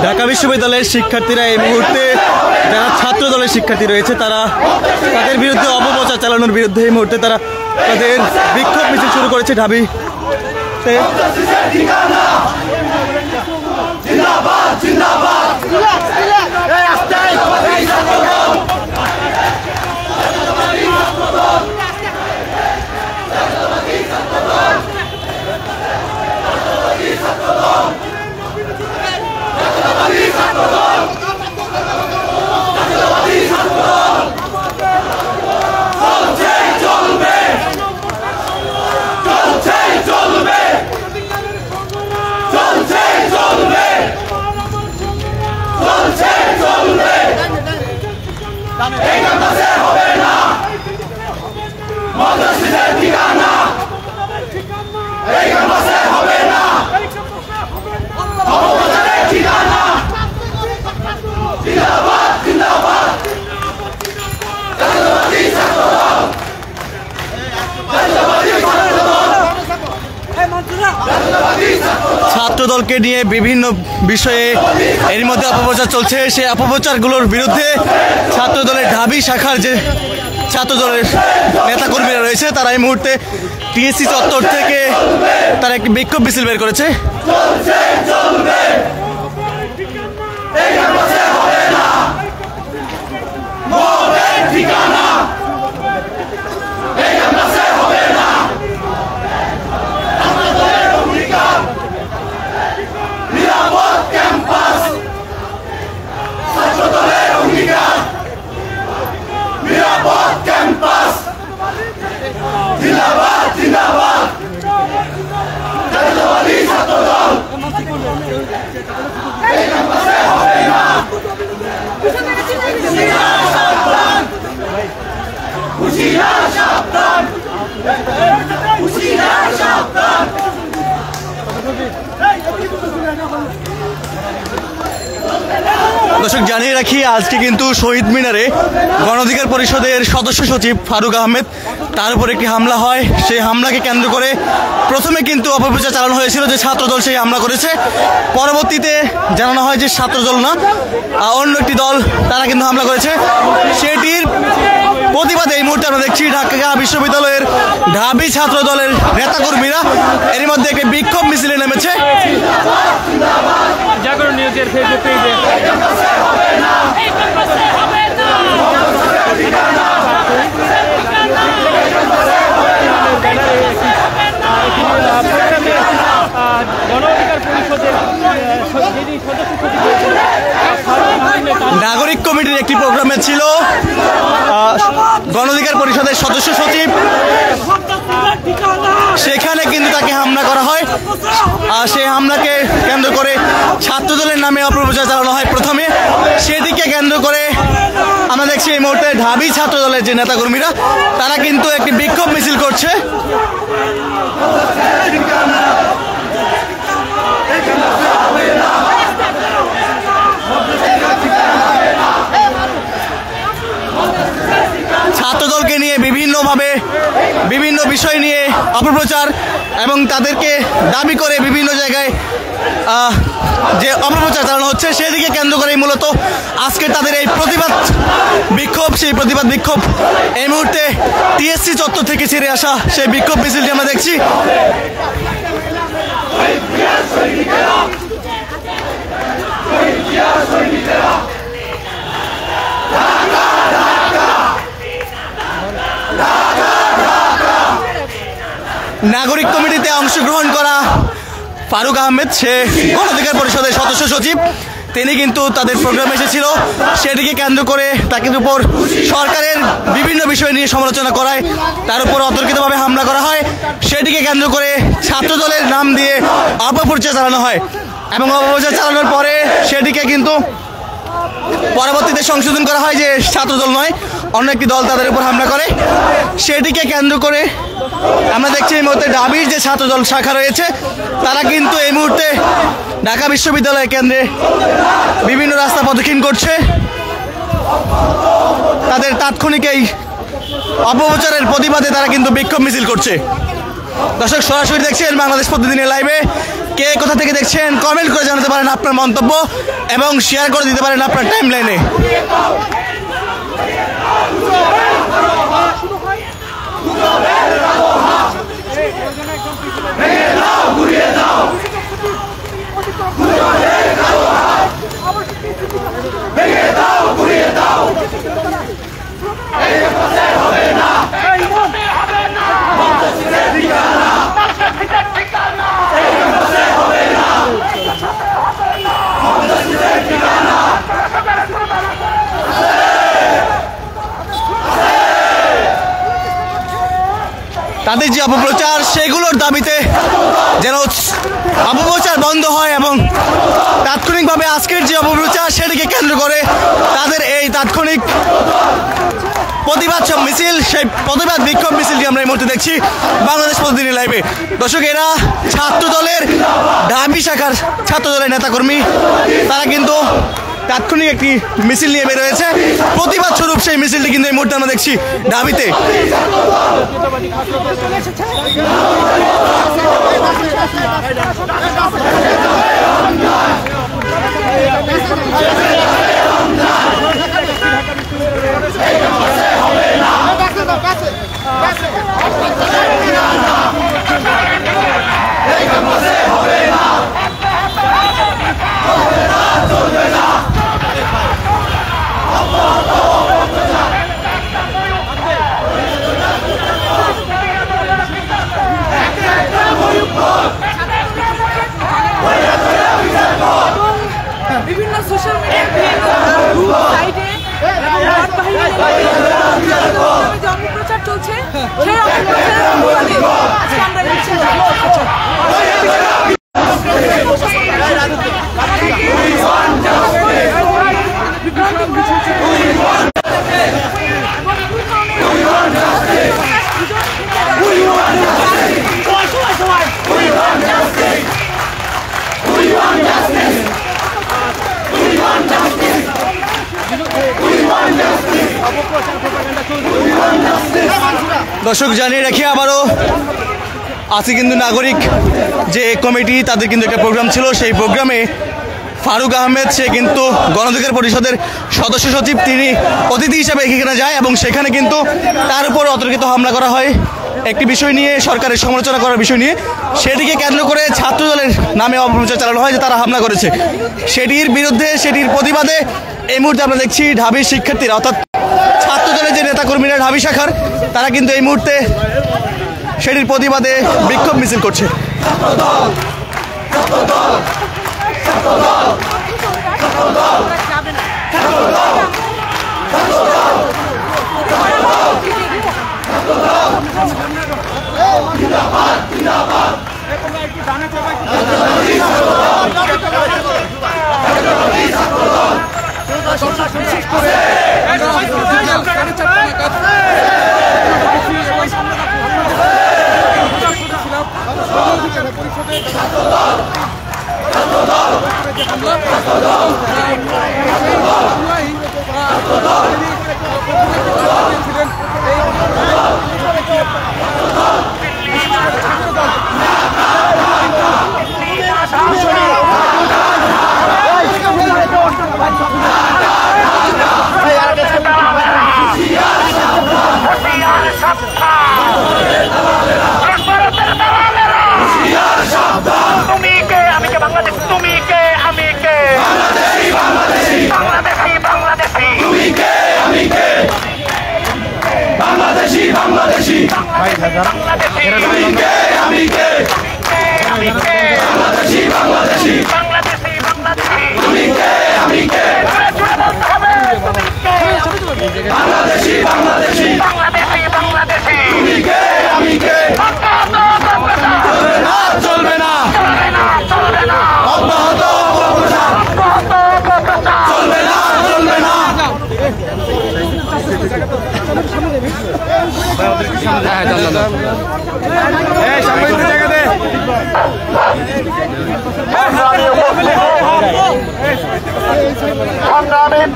ঢাকা বিশ্ববিদ্যালয়ের শিক্ষার্থীরা এই মুহূর্তে যারা ছাত্র দলের শিক্ষার্থী রয়েছে তাদের বিরুদ্ধে অপপ্রচার চালানোর বিরুদ্ধে এই মুহূর্তে তারা তাদের বিক্ষোভ মিছিল শুরু করেছে ঢাবিতে। ছাত্রদলকে নিয়ে বিভিন্ন বিষয়ে এর মধ্যে অপপ্রচার চলছে। সেই অপপ্রচারগুলোর বিরুদ্ধে ছাত্রদলের ঢাবি শাখার যে ছাত্রদলের নেতাকর্মীরা রয়েছে তারা এই মুহূর্তে টিএসসি চত্বর থেকে তারা একটি বিক্ষোভ মিছিল বের করেছে। দর্শক জানিয়ে রাখি, আজকে কিন্তু শহীদ মিনারে গণ অধিকার পরিষদের সদস্য সচিব ফারুক আহমেদ তার উপর একটি হামলা হয়। সেই হামলাকে কেন্দ্র করে প্রথমে কিন্তু অপপ্রচার চালানো হয়েছিল যে ছাত্রদল সেই হামলা করেছে। পরবর্তীতে জানানো হয় যে ছাত্রদল না, অন্য একটি দল তারা কিন্তু হামলা করেছে। সেটির প্রতিবাদে এই মুহূর্তে আমরা দেখছি ঢাকা বিশ্ববিদ্যালয়ের ঢাবি ছাত্র দলের নেতাকর্মীরা এর মধ্যে একটি বিক্ষোভ মিছিলে নেমেছে। জাগরণ নিউজের ফেসবুক পেজে গণ অধিকার পরিষদের নাগরিক কমিটির একটি প্রোগ্রামে ছিল গণ অধিকার পরিষদের সদস্য সচিব, সেখানে কিন্তু তাকে হামলা করা হয়। সেই হামলাকে কেন্দ্র করে ছাত্রদলের নামে অপপ্রচার চালানো হয় প্রথমে। সেদিকে কেন্দ্র করে আমরা দেখছি এই মুহূর্তে ঢাবি ছাত্রদলের যে নেতাকর্মীরা তারা কিন্তু একটি বিক্ষোভ মিছিল করছে। ছাত্রদলকে নিয়ে বিভিন্নভাবে বিভিন্ন বিষয় নিয়ে অপপ্রচার এবং তাদেরকে দাবি করে বিভিন্ন জায়গায় যে অপপ্রচার চালানো হচ্ছে সেদিকে কেন্দ্র করেই মূলত আজকে তাদের এই প্রতিবাদ বিক্ষোভ। সেই প্রতিবাদ বিক্ষোভ এই মুহূর্তে টিএসসি চত্বর থেকে ছেড়ে আসা সেই বিক্ষোভ মিছিলটি আমরা দেখছি। নাগরিক কমিটিতে অংশগ্রহণ করা ফারুক আহমেদ, সে গণ অধিকার পরিষদের সদস্য সচিব, তিনি কিন্তু তাদের প্রোগ্রামে এসেছিল। সেটিকে কেন্দ্র করে তাকে উপর সরকারের বিভিন্ন বিষয় নিয়ে সমালোচনা করায় তার উপর অতর্কিতভাবে হামলা করা হয়। সেটিকে কেন্দ্র করে ছাত্রদলের নাম দিয়ে অপপ্রচার চালানো হয় এবং অপপ্রচার চালানোর পরে সেটিকে কিন্তু পরবর্তীতে সংশোধন করা হয় যে ছাত্রদল নয়, অন্য একটি দল তাদের উপর হামলা করে। সেটিকে কেন্দ্র করে আমরা দেখছি এই মুহূর্তে ঢাবির যে ছাত্রদল শাখা রয়েছে তারা কিন্তু এই মুহূর্তে ঢাকা বিশ্ববিদ্যালয় কেন্দ্রে বিভিন্ন রাস্তা প্রদক্ষিণ করছে। তাদের তাৎক্ষণিক এই অপপ্রচারের প্রতিবাদে তারা কিন্তু বিক্ষোভ মিছিল করছে। দর্শক সরাসরি দেখছেন বাংলাদেশ প্রতিদিনের লাইভে কে কোথা থেকে দেখছেন কমেন্ট করে জানাতে পারেন আপনার মন্তব্য এবং শেয়ার করে দিতে পারেন আপনার টাইমলাইনে। তাদের যে অপপ্রচার সেগুলোর দাবিতে যেন অপপ্রচার বন্ধ হয় এবং তাৎক্ষণিকভাবে আজকের যে অপপ্রচার সেটিকে কেন্দ্র করে তাদের এই তাৎক্ষণিক প্রতিবাদ মিছিল, সেই প্রতিবাদ বিক্ষোভ মিছিলটি আমরা এই মুহূর্তে দেখছি বাংলাদেশ প্রতিদিন লাইভে। দর্শক, এরা ছাত্র দলের ঢাবি শাখার ছাত্র দলের নেতাকর্মী, তারা কিন্তু তাৎক্ষণিক একটি মিছিল নিয়ে বের হয়েছে প্রতিবাদ স্বরূপ। সেই মিছিলটি কিন্তু এই মুহূর্তে আমরা দেখছি ঢাবিতে। বিভিন্ন সোশ্যাল মিডিয়া সাইটে যে অপপ্রচার চলছে সেই অপপ্রচার আমরা দর্শক, জানিয়ে রাখি আবারও আজকে কিন্তু নাগরিক যে কমিটি তাদের কিন্তু একটা প্রোগ্রাম ছিল, সেই প্রোগ্রামে ফারুক আহমেদ সে কিন্তু গণ অধিকার পরিষদের সদস্য সচিব, তিনি অতিথি হিসেবে এখানে যায় এবং সেখানে কিন্তু তার উপর অতর্কিত হামলা করা হয় একটি বিষয় নিয়ে, সরকারের সমালোচনা করার বিষয় নিয়ে। সেটিকে কেন্দ্র করে ছাত্র দলের নামে অপপ্রচার চালানো হয় যে তারা হামলা করেছে। সেটির বিরুদ্ধে, সেটির প্রতিবাদে এই মুহূর্তে আমরা দেখছি ঢাবির শিক্ষার্থীরা অর্থাৎ ছাত্র দলের যে নেতাকর্মীরা ঢাবি শাখার, তারা কিন্তু এই মুহূর্তে সেটির প্রতিবাদে বিক্ষোভ মিছিল করছে।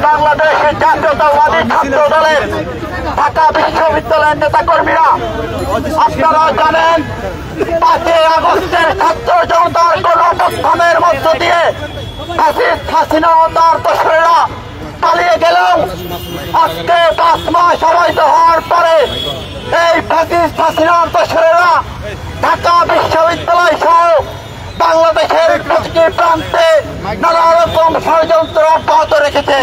বাংলাদেশ জাতীয়তাবাদী ছাত্র দলের ঢাকা বিশ্ববিদ্যালয়ের নেতা কর্মীরা, আপনারা জানেন 5 আগস্টের ছাত্র জনতার গণঅভ্যুত্থানের মধ্য দিয়ে ফ্যাসিস্ট হাসিনা ও তার দোসরেরা পালিয়ে গেলেও আজকে 5 মাস অবৈধ হওয়ার পরে এই ফ্যাসিস্ট হাসিনার দোসরেরা ঢাকা বিশ্ববিদ্যালয় সহ বাংলাদেশের প্রতিটি প্রান্তে নানা রকম ষড়যন্ত্র অব্যাহত রেখেছে।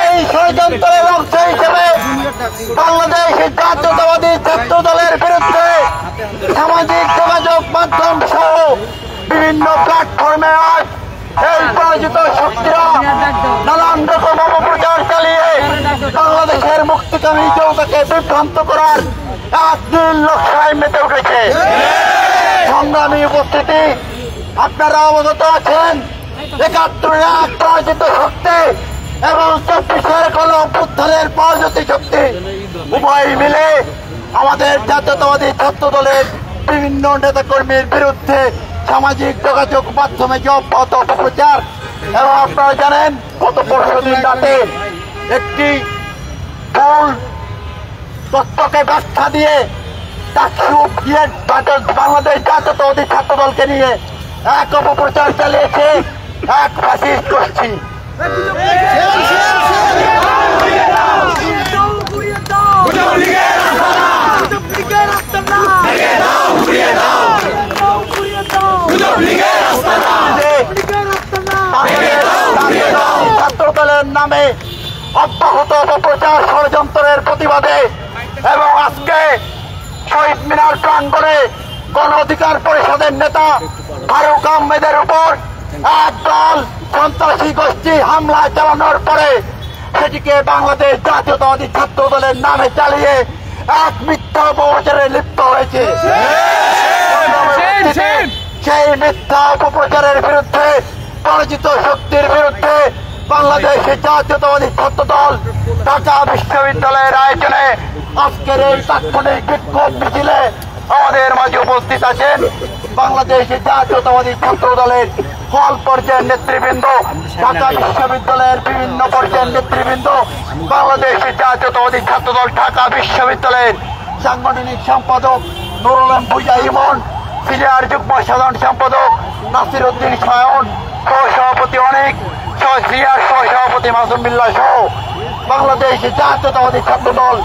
এই ষড়যন্ত্রের অংশ হিসেবে বাংলাদেশ জাতীয়তাবাদী ছাত্র দলের বিরুদ্ধে সামাজিক যোগাযোগ মাধ্যম সহ বিভিন্ন প্ল্যাটফর্মে আজ এই পরাজিত শক্তিরা নানান রকম অপপ্রচার চালিয়ে বাংলাদেশের মুক্তিকামী জনতাকে বিভ্রান্ত করার এক নীল নকশায় মেতে উঠেছে। সংগ্রামী উপস্থিতি, আপনারা অবগত আছেন ৭১ এক পরাজিত শক্তি এবং ২৪-এর গণঅভ্যুত্থানের পরাজিত শক্তি উভয় মিলে আমাদের জাতীয়তাবাদী ছাত্র দলের বিভিন্ন নেতাকর্মীর বিরুদ্ধে সামাজিক যোগাযোগ মাধ্যমে যে অব্যাহত অপপ্রচার, এবং আপনারা জানেন গত পরশুদিন রাতে একটি ভুল তথ্যকে ব্যাখ্যা দিয়ে বাংলাদেশ জাতীয়তাবাদী ছাত্র দলকে নিয়ে এক অপপ্রচার চালিয়েছে এক ফ্যাসিস্ট গোষ্ঠী। ছাত্র দলের নামে অব্যাহত অপপ্রচার ষড়যন্ত্রের প্রতিবাদে এবং আজকে শহীদ মিনার প্রাঙ্গণে গণ অধিকার পরিষদের নেতা ফারুক আহমেদের উপর একদল সন্ত্রাসী গোষ্ঠী হামলা চালানোর পরে সেটিকে বাংলাদেশ জাতীয়তাবাদী ছাত্র দলের নামে চালিয়ে এক মিথ্যা অপপ্রচারে লিপ্ত হয়েছে। সেই মিথ্যা অপপ্রচারের বিরুদ্ধে পরাজিত শক্তির বিরুদ্ধে বাংলাদেশ জাতীয়তাবাদী ছাত্র দল ঢাকা বিশ্ববিদ্যালয়ের আয়োজনে আজকের এই তাৎক্ষণিক বিক্ষোভ মিছিলে আমাদের মাঝে উপস্থিত আছেন বাংলাদেশ জাতীয়তাবাদী ছাত্র দলের হল পর্যায়ের নেতৃবৃন্দ, ঢাকা বিশ্ববিদ্যালয়ের বিভিন্ন পর্যায়ের নেতৃবৃন্দ, বাংলাদেশ জাতীয়তাবাদী ছাত্র দল ঢাকা বিশ্ববিদ্যালয়ের সাংগঠনিক সম্পাদক নুরুল আলম ভুইয়া ইমন, সিনিয়র যুগ্ম সাধারণ সম্পাদক নাসির উদ্দিন সায়ন, সহসভাপতি অনেক, সিনিয়র সহসভাপতি মাসুম বিল্লাহ সহ বাংলাদেশ জাতীয়তাবাদী ছাত্র দল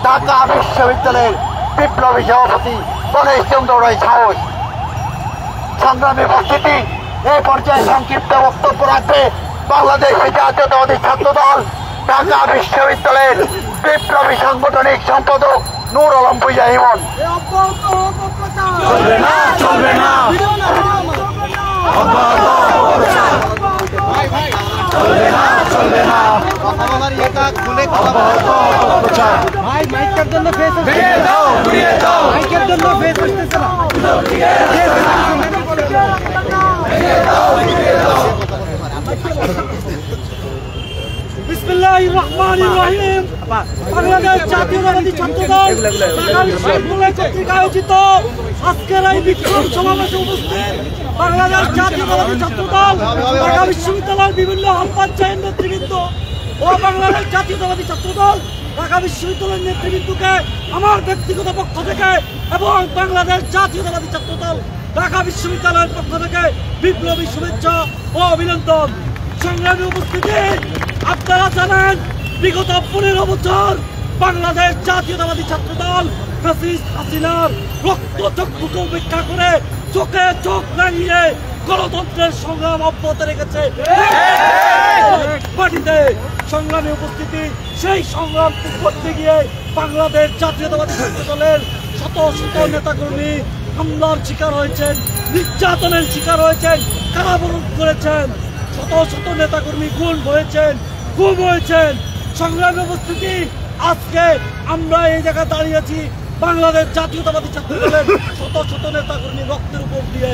ঢাকা বিশ্ববিদ্যালয়ের বিপ্লবী সভাপতি গণেশ চন্দ্র রায় সাহস। সংগ্রামী উপস্থিতি, এই পর্যায়ে সংক্ষিপ্ত বক্তব্য রাখবে বাংলাদেশ জাতীয়তাবাদী ছাত্র দল ঢাকা বিশ্ববিদ্যালয়ের বিপ্লবী সাংগঠনিক সম্পাদক নূর আলম ভুইয়া ইমন। বিসমিল্লাহির রহমানির রহিম। বাংলাদেশ জাতীয়তাবাদী ছাত্র দল ঢাকা বিশ্ববিদ্যালয় কর্তৃক আয়োজিত আজকের এই বিক্ষোভ সমাবেশে উপস্থিত বাংলাদেশ জাতীয়তাবাদী ছাত্র দল ঢাকা বিশ্ববিদ্যালয়ের বিভিন্ন হল পর্যায়ের নেতৃবৃন্দ ও বাংলাদেশ জাতীয়তাবাদী ছাত্র দল ঢাকা বিশ্ববিদ্যালয়ের নেতৃবৃন্দকে আমার ব্যক্তিগত পক্ষ থেকে এবং বাংলাদেশ জাতীয়তাবাদী ছাত্র দল ঢাকা বিশ্ববিদ্যালয়ের পক্ষ থেকে বিপ্লবী শুভেচ্ছা ও অভিনন্দন। সংগ্রামী উপস্থিতি, আপনারা জানেন বিগত 15 বছর বাংলাদেশ জাতীয়তাবাদী ছাত্র দল ফ্যাসিস্ট হাসিনার রক্তচক্ষুকে উপেক্ষা করে চোখে চোখ লাগিয়ে গণতন্ত্রের সংগ্রাম অব্যাহত রেখেছে মাটিতে। সংগ্রামী উপস্থিতি, সেই সংগ্রাম করতে গিয়ে বাংলাদেশ জাতীয়তাবাদী ছাত্র দলের শত শত নেতাকর্মী হামলার শিকার হয়েছেন, নির্যাতনের শিকার হয়েছেন, কারাবরণ করেছেন, শত শত নেতাকর্মী গুম হয়েছেন। সংগ্রামী উপস্থিতি, আজকে আমরা এই জায়গায় দাঁড়িয়েছি বাংলাদেশ জাতীয়তাবাদী ছাত্র দলের শত শত নেতাকর্মী রক্তের উপর দিয়ে।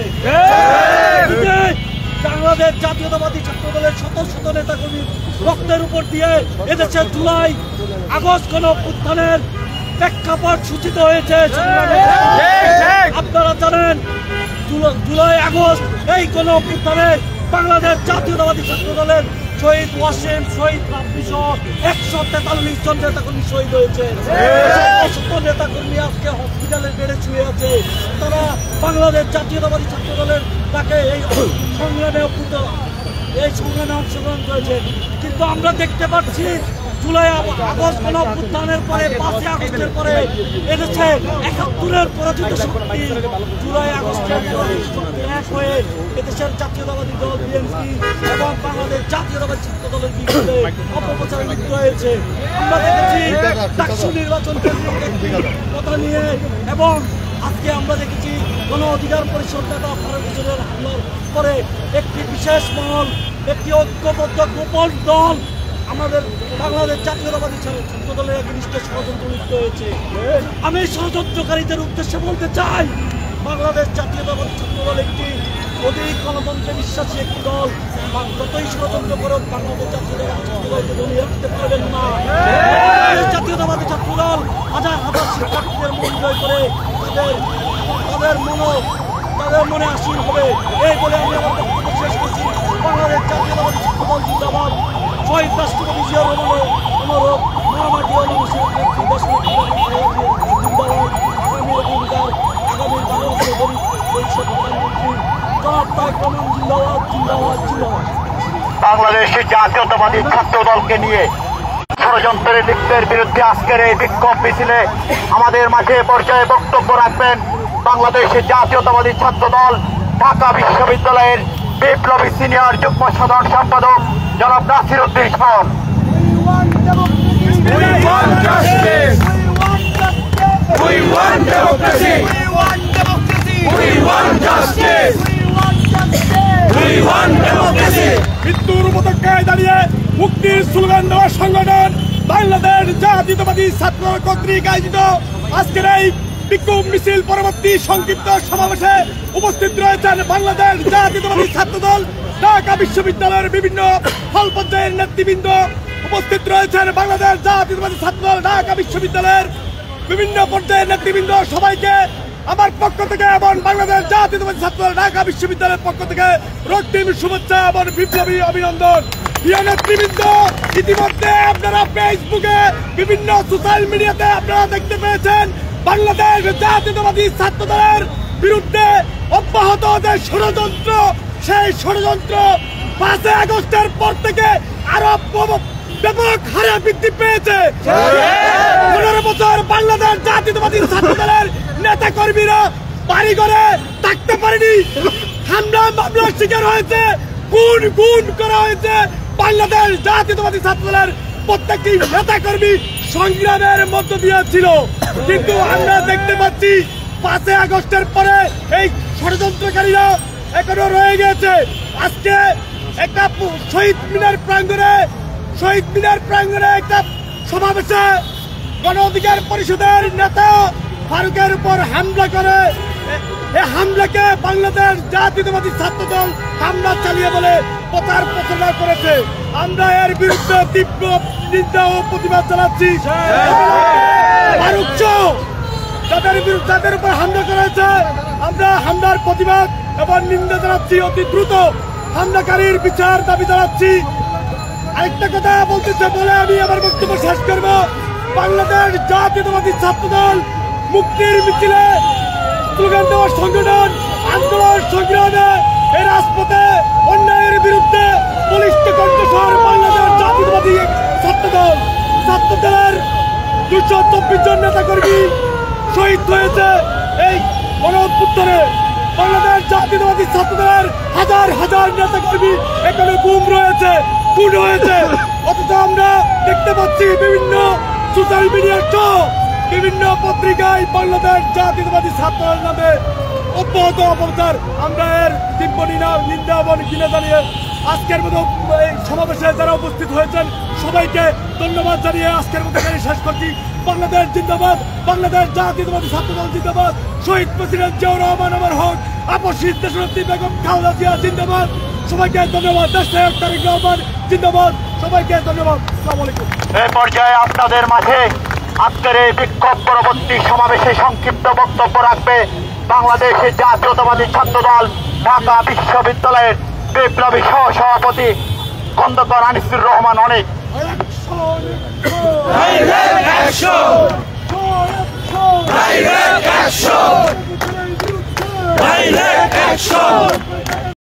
বাংলাদেশ জাতীয়তাবাদী ছাত্র দলের শত শত নেতাকর্মী রক্তের উপর দিয়ে এদেশে জুলাই আগস্ট গণঅভ্যুত্থানের প্রেক্ষাপট সূচিত হয়েছে। আপনারা জানেন জুলাই আগস্ট এই গণঅভ্যুত্থানে বাংলাদেশ জাতীয়তাবাদী ছাত্র দলের শহীদ ওয়াসিম, শহীদ রাব্বি সহ 143 জন নেতাকর্মী শহীদ হয়েছে। 70 নেতাকর্মী আজকে হসপিটালে বেড়ে শুয়ে আছে। তারা বাংলাদেশ জাতীয়তাবাদী ছাত্র দলের তাকে এই সংগ্রামে অংশগ্রহণ করেছে। কিন্তু আমরা দেখতে পাচ্ছি জুলাই আগস্ট গণঅভ্যুত্থানের পরে 5 আগস্টের পরে এদেশে 71-এর পরাজিত শক্তি জুলাই আগস্টের এক হয়ে এদেশের জাতীয়তাবাদী দল বিএনপি এবং বাংলাদেশ জাতীয়তাবাদী ছাত্র দলের বিরুদ্ধে অপপ্রচারে লিপ্ত হয়েছে। আমরা দেখেছি ডাকসু নির্বাচন কেন্দ্রের কথা নিয়ে এবং আজকে আমরা দেখেছি গণ অধিকার পরিষদ নেতা ফারুক হোসেনের হামলার পরে একটি বিশেষ মহল, একটি ঐক্যবদ্ধ গোপন দল আমাদের বাংলাদেশ জাতীয়তাবাদী ছাত্র দলের এগেইনস্টে ষড়যন্ত্র লিপ্ত হয়েছে। আমি ষড়যন্ত্রকারীদের উদ্দেশ্যে বলতে চাই, বাংলাদেশ জাতীয়তাবাদী ছাত্র দল একটি অধিক গণতন্ত্রে বিশ্বাসী একটি দল। যতই ষড়যন্ত্র করুক বাংলাদেশ জাতীয়তাবাদী ছাত্র দলকে দমিয়ে রাখতে পারবেন না। বাংলাদেশ জাতীয়তাবাদী ছাত্র দল হাজার হাজার শিক্ষার্থীদের মন জয় করে তাদের মনে আসীন হবে এই বলে আমি আমার বক্তব্য শেষ করছি। বাংলাদেশ জাতীয়তাবাদী ছাত্র দল জিন্দাবাদ। শহীদ রাষ্ট্রপতি জিয়া রহমানের অনুরোধ, মহামাটি মানুষের জিন্দাবাদ। আগামীর অঙ্গীকার, আগামীর বাংলাদেশের ভবিষ্যৎ প্রধানমন্ত্রী জনাব তারেক রহমান জিন্দাবাদ, জিন্দাবাদ, জিন্দাবাদ। বাংলাদেশের জাতীয়তাবাদী ছাত্র দলকে নিয়ে ষড়যন্ত্রের লিপ্তের বিরুদ্ধে আজকের এই বিক্ষোভ মিছিলে আমাদের মাঝে পর্যায়ে বক্তব্য রাখবেন বাংলাদেশের জাতীয়তাবাদী ছাত্র দল ঢাকা বিশ্ববিদ্যালয়ের বিপ্লবী সিনিয়র যুগ্ম সাধারণ সম্পাদক জনাব নাসির উদ্দিন খান। মৃত্যুর উপত্যকায় দাঁড়িয়ে মুক্তির স্লোগান দেওয়ার সংগঠন বাংলাদেশ জাতীয়তাবাদী ছাত্র কর্তৃক আয়োজিত আজকের এই বিক্ষোভ মিছিল পরবর্তী সংক্ষিপ্ত সমাবেশে উপস্থিত রয়েছেন বাংলাদেশ জাতীয়তাবাদী ছাত্র দল ঢাকা বিশ্ববিদ্যালয়ের বিভিন্ন হল পর্যায়ের নেতৃবৃন্দ। উপস্থিত রয়েছেন বাংলাদেশ জাতীয়তাবাদী ছাত্র দল ঢাকা বিশ্ববিদ্যালয়ের বিভিন্ন পর্যায়ের নেতৃবৃন্দ। সবাইকে আমার পক্ষ থেকে এবং বাংলাদেশ জাতীয়তাবাদী ছাত্র দল ঢাকা বিশ্ববিদ্যালয়ের পক্ষ থেকে রক্তিম শুভেচ্ছা এবং বিপ্লবী অভিনন্দন। প্রিয় নেতৃবৃন্দ, ইতিমধ্যে আপনারা ফেসবুকে বিভিন্ন সোশ্যাল মিডিয়াতে আপনারা দেখতে পেয়েছেন বাংলাদেশ জাতীয়তাবাদী ছাত্র দলের বিরুদ্ধে অব্যাহত যে ষড়যন্ত্র, সেই ষড়যন্ত্র 5 আগস্টের পর থেকে আরো ব্যাপক হারে বৃদ্ধি পেয়েছে। 15 বছর বাংলাদেশ জাতীয়তাবাদী ছাত্র দলের নেতা কর্মীরা বাড়ি ঘরে থাকতে পারেনি, হামলা মামলার শিকার হয়েছে, গুণ করা হয়েছে। বাংলাদেশ জাতীয়তাবাদী ছাত্র দলের প্রত্যেকটি নেতা কর্মী সংগ্রামের মধ্য দিয়ে ছিল। কিন্তু আমরা দেখতে পাচ্ছি 5 আগস্টের পরে এই ষড়যন্ত্রকারীরা এখনো রয়ে গেছে। আজকে একটা শহীদ মিনার প্রাঙ্গণে একটা সমাবেশে গণ অধিকার পরিষদের নেতা ফারুকের উপর হামলা করে, এই হামলাকে বাংলাদেশ জাতীয়তাবাদী ছাত্র দল হামলা চালিয়ে বলে প্রচার প্রচারণা করেছে। আমরা এর বিরুদ্ধে তীব্র নিন্দা ও প্রতিবাদ জানাচ্ছি। ফারুক সহ যাদের উপর হামলা করেছে আমরা হামলার প্রতিবাদ এবং নিন্দা জানাচ্ছি। অতি দ্রুত হামলাকারীর বিচার দাবি জানাচ্ছি। আরেকটা কথা বলতেছে বলে আমি আমার বক্তব্য শেষ করব। বাংলাদেশ জাতীয়তাবাদী ছাত্র দল মুক্তির মিছিলে স্লোগান দেওয়ার সংগঠন, আন্দোলন সংগ্রামে এই রাজপথে অন্যায়ের বিরুদ্ধে বলিষ্ঠ কণ্ঠস্বর বাংলাদেশ জাতীয়তাবাদী ছাত্র দলের 224 জন নেতা কর্মী শহীদ হয়েছে এই গণঅভ্যুত্থানে। বাংলাদেশ জাতীয়তাবাদী ছাত্র দলের হাজার হাজার নেতা কর্মী এখানে খুন হয়েছে। অথচ আমরা দেখতে পাচ্ছি বিভিন্ন সোশ্যাল মিডিয়ার বিভিন্ন পত্রিকায় বাংলাদেশ জাতীয়তাবাদী ছাত্র দলের নামে অব্যাহত অপপ্রচার। আমরা এর তীব্র নিন্দা এবং ঘৃণা জানিয়ে আজকের মতো এই সমাবেশে যারা উপস্থিত হয়েছেন সবাইকে ধন্যবাদ জানিয়ে আজকের মতো শেষ করছি। বাংলাদেশ জিন্দাবাদ, বাংলাদেশ জাতীয়তাবাদী ছাত্র দল জিন্দাবাদ, শহীদ প্রেসিডেন্ট জিয়াউর রহমান আমার হক, আপসিদ দেশনেত্রী বেগম খালেদা জিয়া জিন্দাবাদ। সবাইকে ধন্যবাদ। দেশ নায়ক তারেক রহমান জিন্দাবাদ। সবাইকে ধন্যবাদ। আসসালামু আলাইকুম। এই পর্যায়ে আপনাদের মাঝে আজকের এই বিক্ষোভ পরবর্তী সমাবেশে সংক্ষিপ্ত বক্তব্য রাখবে বাংলাদেশের জাতীয়তাবাদী ছাত্র দল ঢাকা বিশ্ববিদ্যালয়ের বিপ্লবী সহসভাপতি খন্দকার আনিসুর রহমান অনেক। Direct action!